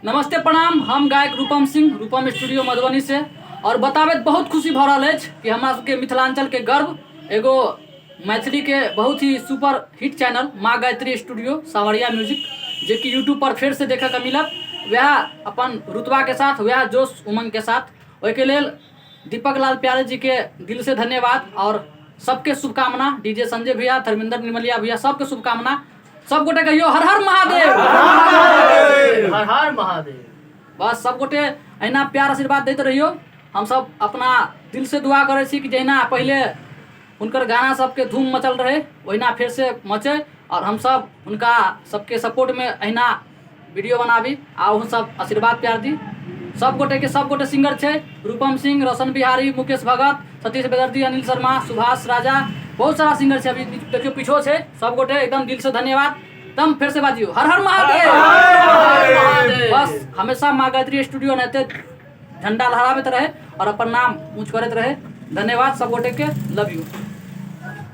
नमस्ते प्रणाम। हम गायक रूपम सिंह रूपम स्टूडियो मधुबनी से और बताबे बहुत खुशी भ रहा है कि हमरा सबके मिथिलांचल के गर्व एगो मैथिली के बहुत ही सुपर हिट चैनल माँ गायत्री स्टूडियो सावरिया म्यूजिक जे कि यूट्यूब पर फिर से देखा मिलत, वह अपन रुतबा के साथ वह जोश उमंग के साथ ओके लेल दीपक लाल प्यारे जी के दिल से धन्यवाद और सबके शुभकामना। डीजे संजय भैया, धर्मेंद्र निमलिया भैया, सबके शुभकामना। सब गोटे कहियो हर हर महादेव, हर हर महादेव। बस सब गोटे अहिना प्यार आशीर्वाद देते रहियो। हम सब अपना दिल से दुआ करे छी कि जहिना पहले उनकर गाना सबके धूम मचल रहे वहिना फिर से मचे और हम सब उनका सबके सपोर्ट में अहिना वीडियो बनाबी आ उन सब आशीर्वाद प्यार दी। सब गोटे सिंगर छे, रूपम सिंह, रोशन बिहारी, मुकेश भगत, सतीश बेदर्दी, अनिल शर्मा, सुभाष राजा, बहुत सारा सिंगर छे। अभी देखियो पीछो छे। सब गोटे एकदम दिल से धन्यवाद। तम फिर से बाजियो हर हर महादेव। बस हमेशा माँ गायत्री स्टूडियो रहते झंडा लहराते रहे और अपन नाम ऊंच करते रहे। धन्यवाद सब गोटे के। Love you.